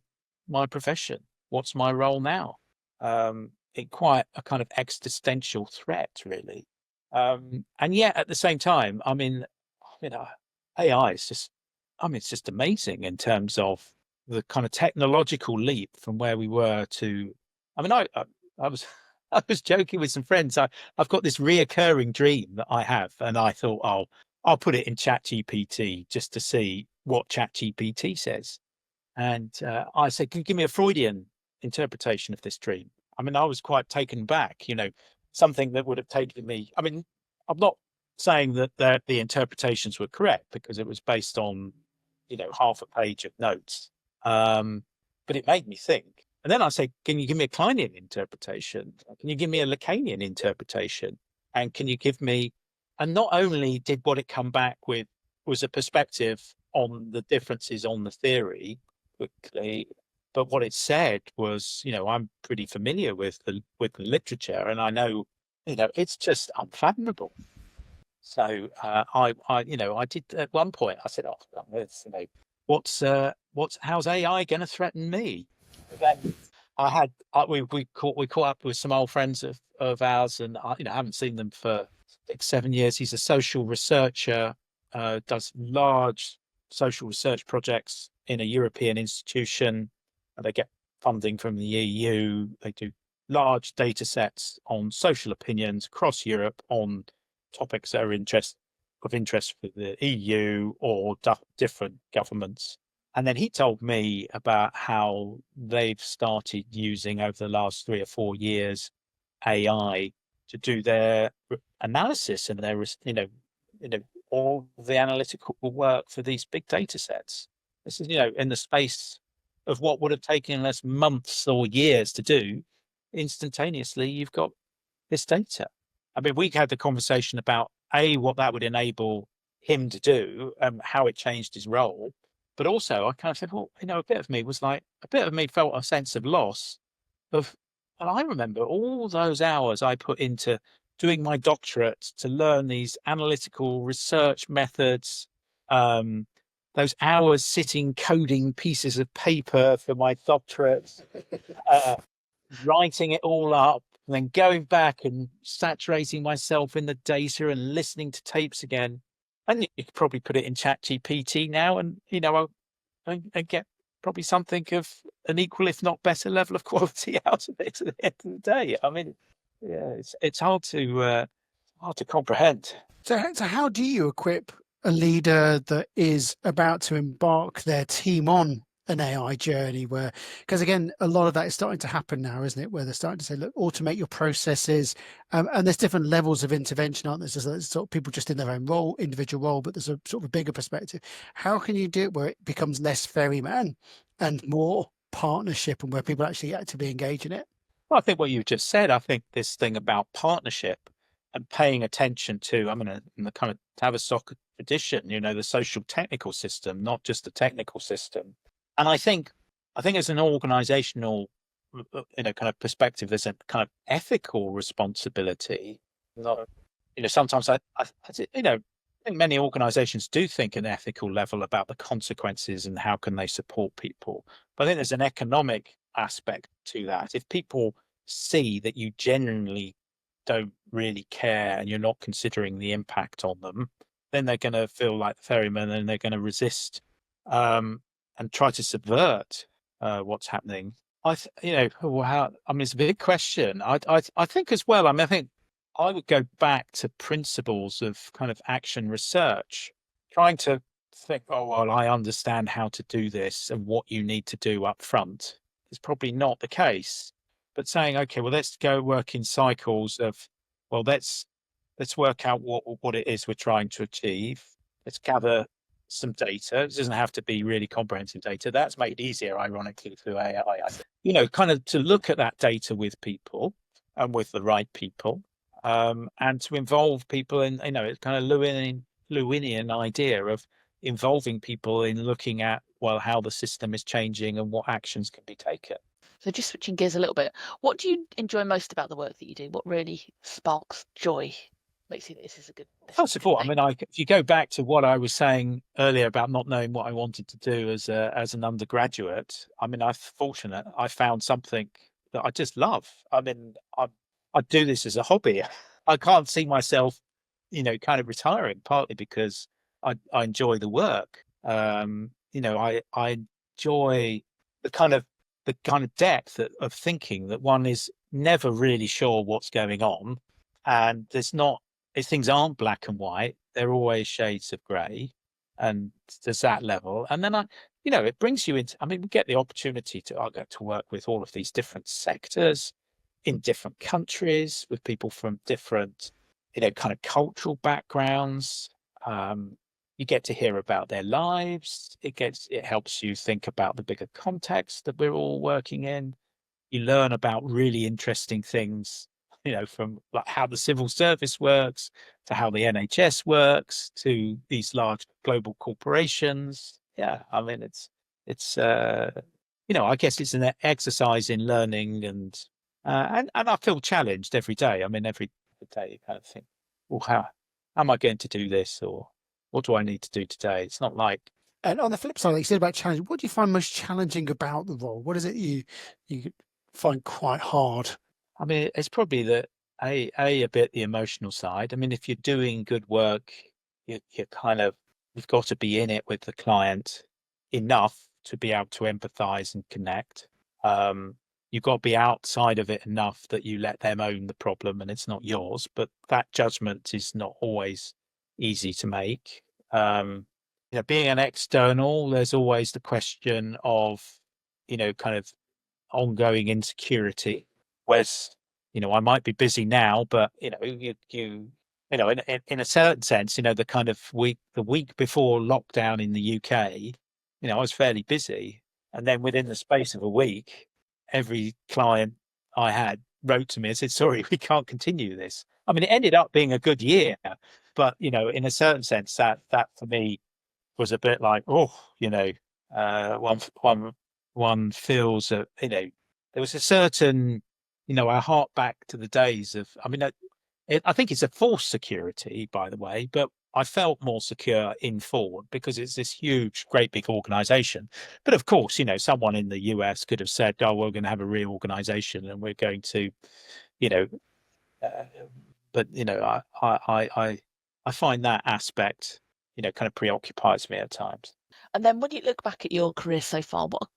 profession? What's my role now? It quite a kind of existential threat, really. And yet at the same time, AI is just, it's just amazing in terms of the kind of technological leap from where we were to. I was I was joking with some friends. I've got this reoccurring dream that I have, and I thought, I'll put it in ChatGPT just to see what ChatGPT says. And I said, can you give me a Freudian interpretation of this dream? I was quite taken back, something that would have taken me. I'm not saying that the interpretations were correct, because it was based on, half a page of notes. But it made me think. And then I said, can you give me a Kleinian interpretation? Can you give me a Lacanian interpretation? And can you give me, and not only did what it come back with was a perspective on the differences on the theory quickly, but what it said was, I'm pretty familiar with the literature, and I know, it's just unfathomable. So I did at one point. I said, how's AI going to threaten me? Then we caught up with some old friends of ours, and I haven't seen them for 6-7 years. He's a social researcher, does large social research projects in a European institution. They get funding from the EU. They do large data sets on social opinions across Europe on topics that are of interest for the EU or different governments. And then he told me about how they've started using, over the last 3 or 4 years, AI to do their analysis and their, all the analytical work for these big data sets. This is, in the space of what would have taken us months or years to do, instantaneously, you've got this data. We had the conversation about what that would enable him to do, how it changed his role. But also I kind of said, well, a bit of me felt a sense of loss and I remember all those hours I put into doing my doctorate to learn these analytical research methods, those hours sitting coding pieces of paper for my doctorate, writing it all up, and then going back and saturating myself in the data and listening to tapes again. And you could probably put it in ChatGPT now, and and get probably something of an equal, if not better, level of quality out of it at the end of the day. It's hard to comprehend. So how do you equip a leader that is about to embark their team on an AI journey, because again, a lot of that is starting to happen now, isn't it? Where they're starting to say, look, automate your processes, and there's different levels of intervention, aren't there? There's sort of people just in their own individual role, but there's a sort of a bigger perspective. How can you do it where it becomes less ferryman and more partnership, and where people actually actively engage in it? Well, I think what you just said, I think this thing about partnership and paying attention to, in the kind of Tavistock tradition, the social technical system, not just the technical system. And I think as an organizational, kind of perspective, there's a kind of ethical responsibility. Not, sometimes I think many organizations do think at an ethical level about the consequences and how can they support people. But I think there's an economic aspect to that. If people see that you genuinely don't really care and you're not considering the impact on them, then they're going to feel like the ferryman, and they're going to resist and try to subvert what's happening. It's a big question. I think as well. I think I would go back to principles of kind of action research, trying to think, I understand how to do this and what you need to do up front. Is probably not the case. But saying, okay, well, let's go work in cycles of, let's work out what it is we're trying to achieve. Let's gather some data. It doesn't have to be really comprehensive data. That's made easier, ironically, through AI. Kind of to look at that data with people, and with the right people, and to involve people in, it's kind of Lewinian idea of involving people in looking at, well, how the system is changing and what actions can be taken. So just switching gears a little bit, what do you enjoy most about the work that you do? What really sparks joy? Makes you, this is a good. First of all, I mean, if you go back to what I was saying earlier about not knowing what I wanted to do as an undergraduate, I mean, I'm fortunate. I found something that I just love. I mean, I do this as a hobby. I can't see myself, kind of retiring, partly because I enjoy the work. I enjoy the kind of depth of thinking that one is never really sure what's going on, and things aren't black and white. They're always shades of grey, and there's that level. And then it brings you into. I mean, we get the opportunity I get to work with all of these different sectors in different countries with people from different, kind of cultural backgrounds. You get to hear about their lives. It helps you think about the bigger context that we're all working in. You learn about really interesting things, from like how the civil service works to how the NHS works to these large global corporations. Yeah, I mean, I guess it's an exercise in learning, and I feel challenged every day. I mean, every day you kind of think, well, how am I going to do this, or what do I need to do today? It's not like. And on the flip side, like you said about challenge, what do you find most challenging about the role? What is it you find quite hard? I mean, it's probably a bit the emotional side. I mean, if you're doing good work, you've got to be in it with the client enough to be able to empathize and connect. You've got to be outside of it enough that you let them own the problem and it's not yours. But that judgment is not always easy to make. Being an external, there's always the question of, kind of ongoing insecurity. Whereas, I might be busy now, but in a certain sense, the week before lockdown in the UK, I was fairly busy, and then within the space of a week, every client I had wrote to me and said, "Sorry, we can't continue this." I mean, it ended up being a good year, but in a certain sense, that for me was a bit like, one feels that there was a certain, I hark back to the days of. I mean, I think it's a false security, by the way, but I felt more secure in Ford because it's this huge, great big organization. But of course, someone in the US could have said, "Oh, we're going to have a reorganization and we're going to, but I find that aspect, kind of preoccupies me at times. And then when you look back at your career so far, what are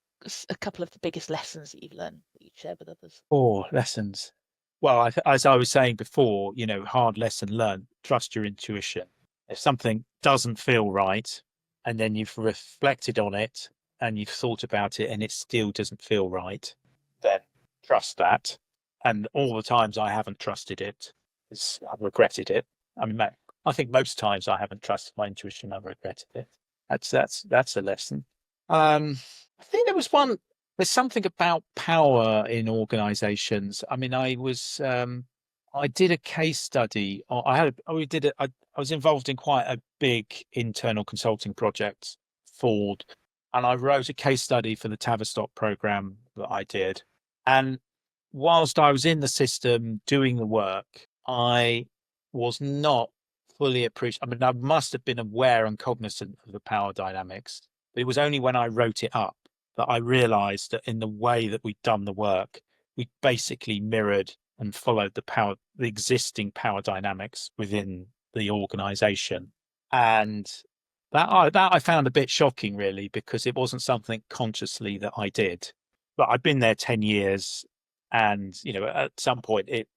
a couple of the biggest lessons that you've learned that you'd share with others? Lessons. Well, as I was saying before, hard lesson learned, trust your intuition. If something doesn't feel right, and then you've reflected on it and you've thought about it and it still doesn't feel right, then trust that. And all the times I haven't trusted it, I've regretted it. I mean, I think most times I haven't trusted my intuition, I've regretted it. That's a lesson. I think there's something about power in organizations. I mean, I did a case study. I was involved in quite a big internal consulting project, Ford, and I wrote a case study for the Tavistock program that I did. And whilst I was in the system doing the work, I was not fully appreciate. I mean, I must have been aware and cognizant of the power dynamics, but it was only when I wrote it up that I realized that in the way that we'd done the work, we basically mirrored and followed the existing power dynamics within the organization. And that I found a bit shocking, really, because it wasn't something consciously that I did. But I'd been there 10 years, and at some point it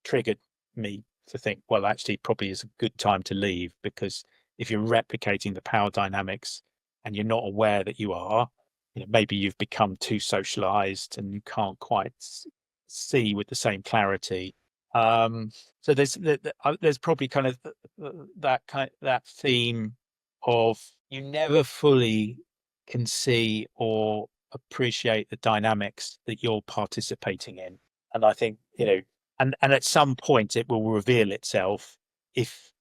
triggered me to think, well, actually, probably is a good time to leave, because if you're replicating the power dynamics and you're not aware that you are, maybe you've become too socialized and you can't quite see with the same clarity. So there's probably kind of that theme of you never fully can see or appreciate the dynamics that you're participating in. And I think, and at some point it will reveal itself if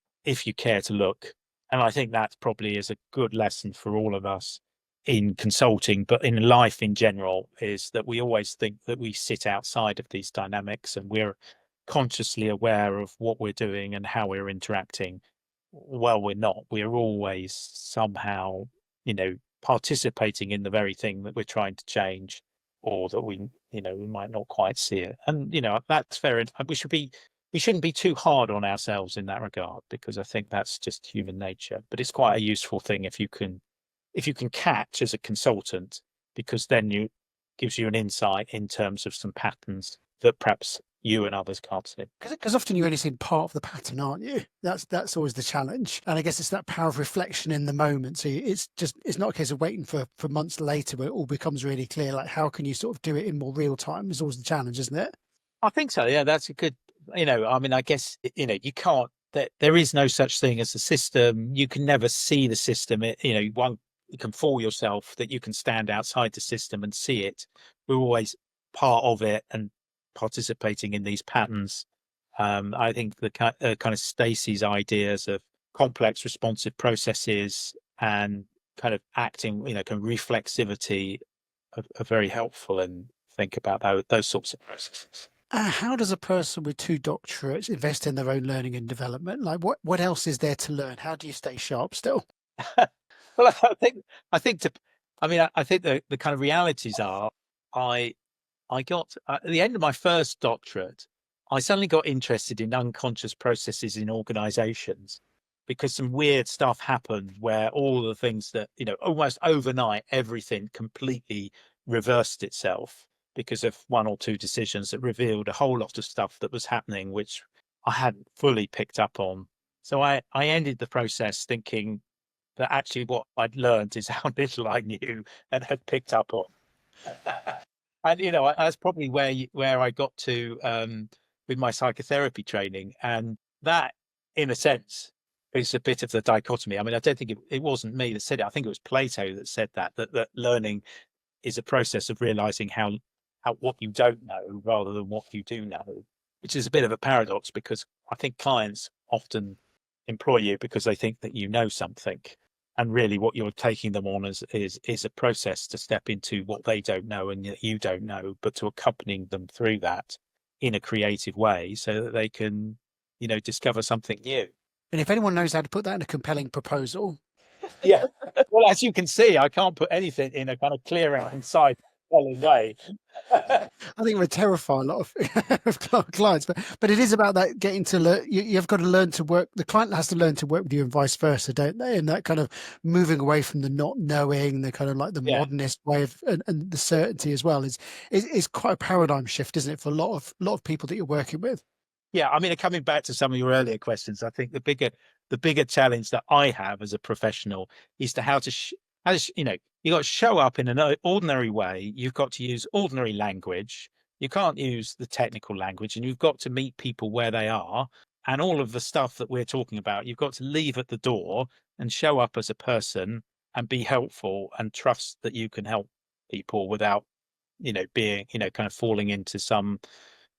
you care to look. And I think that probably is a good lesson for all of us in consulting, but in life in general, is that we always think that we sit outside of these dynamics and we're consciously aware of what we're doing and how we're interacting. Well, we're not. We're always somehow, participating in the very thing that we're trying to change, or that we might not quite see it. And that's fair. We shouldn't be too hard on ourselves in that regard, because I think that's just human nature. But it's quite a useful thing if you can catch as a consultant, because then you gives you an insight in terms of some patterns that perhaps you and others can't see. Because often you're only seeing part of the pattern, aren't you? That's always the challenge. And I guess it's that power of reflection in the moment. So it's not a case of waiting for months later where it all becomes really clear. Like, how can you sort of do it in more real time is always the challenge, isn't it? I think so. Yeah, that's a good, I guess, you can't, there is no such thing as a system. You can never see the system. You can fool yourself that you can stand outside the system and see it. We're always part of it and participating in these patterns. I think the kind of Stacey's ideas of complex responsive processes and kind of acting, kind of reflexivity are very helpful, and think about those sorts of processes. How does a person with 2 doctorates invest in their own learning and development? Like, what else is there to learn? How do you stay sharp still? Well, I think the kind of realities are, I got at the end of my first doctorate, I suddenly got interested in unconscious processes in organizations, because some weird stuff happened where all the things that, almost overnight, everything completely reversed itself because of 1 or 2 decisions that revealed a whole lot of stuff that was happening, which I hadn't fully picked up on. So I ended the process thinking that actually what I'd learned is how little I knew and had picked up on. And that's probably where I got to with my psychotherapy training, and that, in a sense, is a bit of the dichotomy. I mean, I don't think it wasn't me that said it. I think it was Plato that said that learning is a process of realizing how what you don't know rather than what you do know, which is a bit of a paradox, because I think clients often employ you because they think that you know something. And really what you're taking them on is a process to step into what they don't know and that you don't know, but to accompanying them through that in a creative way so that they can, discover something new. And if anyone knows how to put that in a compelling proposal. Yeah. Well, as you can see, I can't put anything in a kind of clear out inside way. I think we're terrified a lot of clients, but it is about that getting to learn. You've got to learn to work. The client has to learn to work with you, and vice versa, don't they? And that kind of moving away from the not knowing, the kind of like the modernist way of, and the certainty as well is quite a paradigm shift, isn't it, for a lot of people that you're working with? Yeah, I mean, coming back to some of your earlier questions, I think the bigger challenge that I have as a professional is to how to you got to show up in an ordinary way. You've got to use ordinary language. You can't use the technical language, and you've got to meet people where they are. And all of the stuff that we're talking about, you've got to leave at the door and show up as a person and be helpful and trust that you can help people without, being, kind of falling into some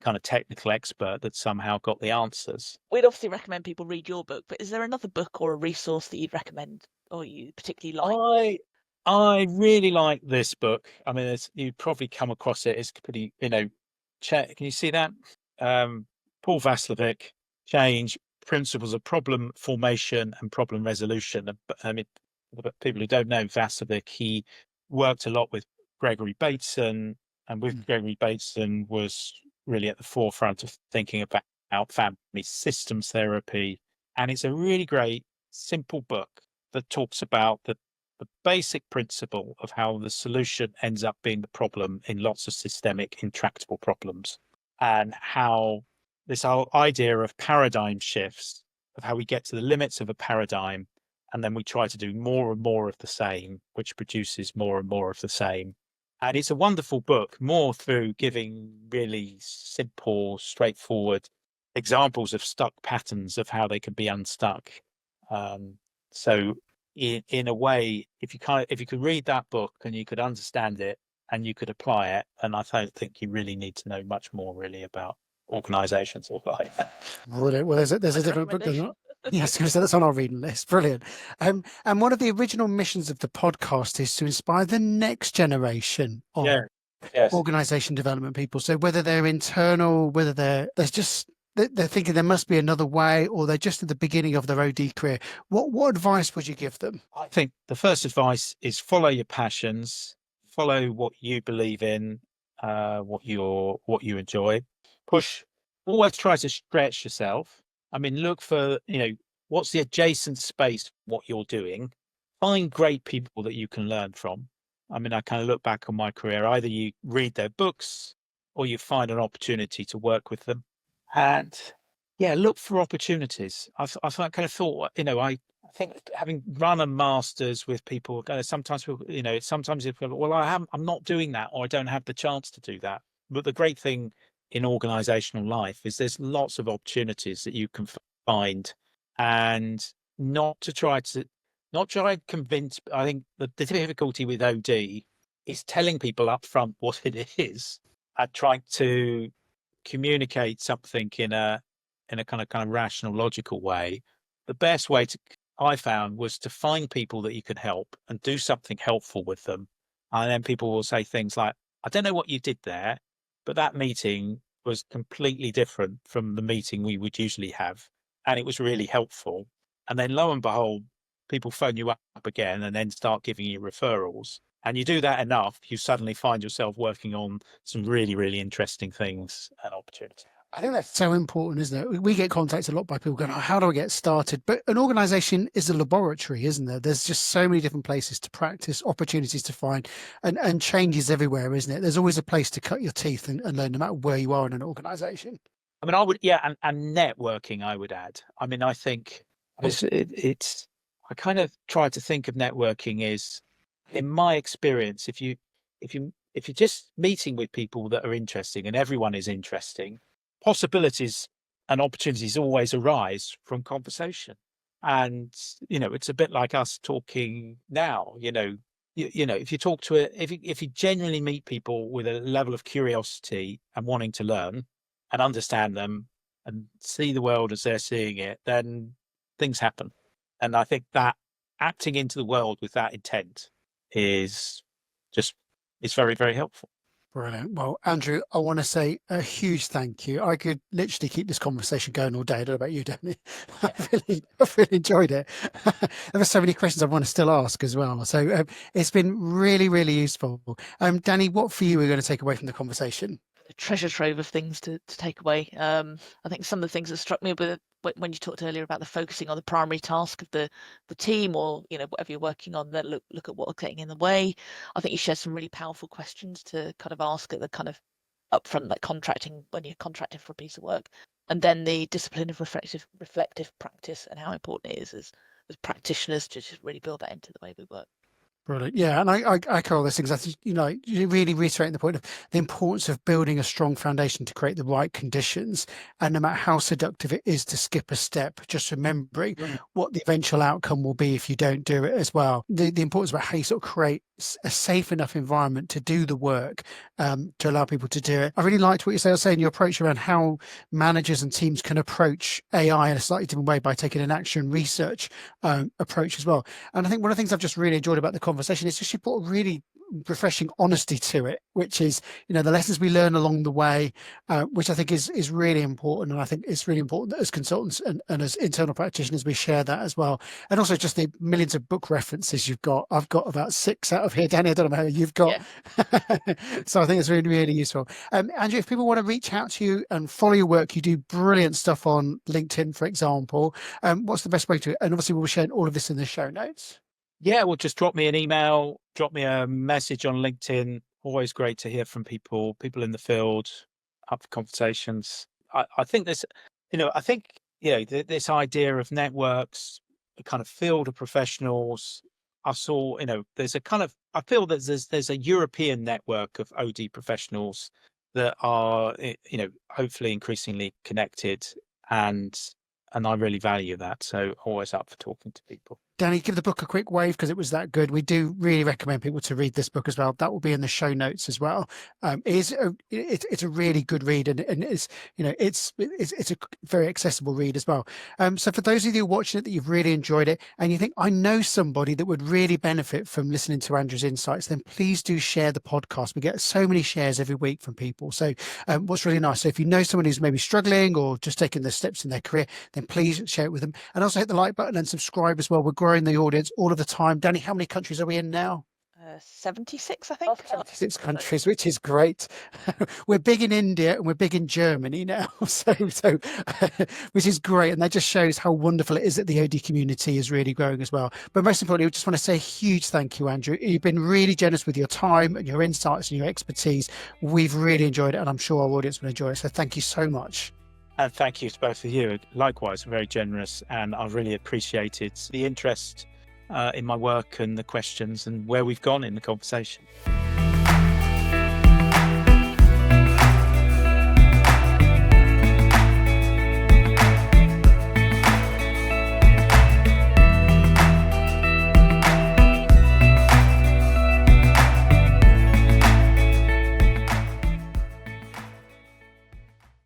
kind of technical expert that somehow got the answers. We'd obviously recommend people read your book, but is there another book or a resource that you'd recommend or you particularly like? I really like this book. I mean, you'd probably come across it. It's pretty, can you see that? Paul Vaslovic, Change, Principles of Problem Formation and Problem Resolution. I mean, people who don't know Vaslovic, he worked a lot with Gregory Bateson, and with Gregory Bateson was really at the forefront of thinking about family systems therapy. And it's a really great, simple book that talks about the basic principle of how the solution ends up being the problem in lots of systemic, intractable problems, and how this whole idea of paradigm shifts, of how we get to the limits of a paradigm, and then we try to do more and more of the same, which produces more and more of the same. And it's a wonderful book, more through giving really simple, straightforward examples of stuck patterns of how they can be unstuck. So in a way, if you could read that book and you could understand it and you could apply it, and I don't think you really need to know much more really about organisations or like. Brilliant. Well, there's a different book. There's not. Yes, so that's on our reading list. Brilliant. And one of the original missions of the podcast is to inspire the next generation of Yes. organization development people. So whether they're internal, whether they're thinking there must be another way, or they're just at the beginning of their OD career, what advice would you give them? I think the first advice is follow your passions, follow what you believe in, what you enjoy. Always try to stretch yourself. I mean, look for, what's the adjacent space, what you're doing. Find great people that you can learn from. I mean, I kind of look back on my career, either you read their books or you find an opportunity to work with them. And look for opportunities. I've kind of thought, I think having run a master's with people, sometimes people, well, I'm not doing that, or I don't have the chance to do that. But the great thing in organizational life is there's lots of opportunities that you can find, and not try and convince. I think the difficulty with OD is telling people up front what it is and trying to communicate something in a kind of rational, logical way. The best way I found was to find people that you could help and do something helpful with them. And then people will say things like, I don't know what you did there, but that meeting was completely different from the meeting we would usually have. And it was really helpful. And then lo and behold, people phone you up again and then start giving you referrals. And you do that enough, you suddenly find yourself working on some really, really interesting things and opportunities. I think that's so important, isn't it? We get contacted a lot by people going, how do I get started? But an organization is a laboratory, isn't there? There's just so many different places to practice, opportunities to find, and changes everywhere, isn't it? There's always a place to cut your teeth and learn, no matter where you are in an organization. I mean, and networking, I would add. I mean, I think I kind of try to think of networking as, in my experience, if you're just meeting with people that are interesting, and everyone is interesting, possibilities and opportunities always arise from conversation. And it's a bit like us talking now. If you talk to if you genuinely meet people with a level of curiosity and wanting to learn and understand them and see the world as they're seeing it, then things happen. And I think that acting into the world with that intent is very, very helpful. Brilliant. Well, Andrew, I want to say a huge thank you. I could literally keep this conversation going all day. I don't know about you, Danny. I've really enjoyed it. There were so many questions I want to still ask as well. So it's been really, really useful. Danny, what for you are going to take away from the conversation? A treasure trove of things to take away. I think some of the things that struck me when you talked earlier about the focusing on the primary task of the team, or whatever you're working on, that look at what's getting in the way. I think you shared some really powerful questions to kind of ask at the kind of upfront, like contracting, when you're contracting for a piece of work, and then the discipline of reflective practice and how important it is as practitioners to just really build that into the way we work. Brilliant. Yeah, and I echo all those things. I think, you're really reiterating the point of the importance of building a strong foundation to create the right conditions. And no matter how seductive it is to skip a step, just remembering what the eventual outcome will be if you don't do it as well. The importance about how you sort of create a safe enough environment to do the work, to allow people to do it. I really liked what you were saying, your approach around how managers and teams can approach AI in a slightly different way by taking an action research approach as well. And I think one of the things I've just really enjoyed about the conversation is just you brought a really refreshing honesty to it, which is the lessons we learn along the way, which I think is really important. And I think it's really important that as consultants and as internal practitioners we share that as well. And also just the millions of book references you've got. I've got about 6 out of here. Danny, I don't know how you've got. Yeah. So I think it's really, really useful. Andrew, if people want to reach out to you and follow your work, you do brilliant stuff on LinkedIn, for example. What's the best way to? And obviously we'll share all of this in the show notes. Yeah, well, just drop me an email, drop me a message on LinkedIn. Always great to hear from people in the field, up for conversations. I think this, this idea of networks, a kind of field of professionals. I saw, there's a kind of, I feel that there's a European network of OD professionals that are, hopefully increasingly connected, and I really value that. So always up for talking to people. Danny, give the book a quick wave because it was that good. We do really recommend people to read this book as well. That will be in the show notes as well. It's a really good read, and it's it's a very accessible read as well. So for those of you watching it that you've really enjoyed it and you think, I know somebody that would really benefit from listening to Andrew's insights, then please do share the podcast. We get so many shares every week from people. So what's really nice, so if you know someone who's maybe struggling or just taking the steps in their career, then please share it with them. And also hit the like button and subscribe as well. We're growing the audience all of the time. Danny, how many countries are we in now? 76, I think. 76 countries, which is great. We're big in India and we're big in Germany now, so which is great. And that just shows how wonderful it is that the OD community is really growing as well. But most importantly, we just want to say a huge thank you, Andrew. You've been really generous with your time and your insights and your expertise. We've really enjoyed it, and I'm sure our audience will enjoy it. So thank you so much. And thank you to both of you. Likewise, very generous, and I really appreciated the interest in my work and the questions and where we've gone in the conversation.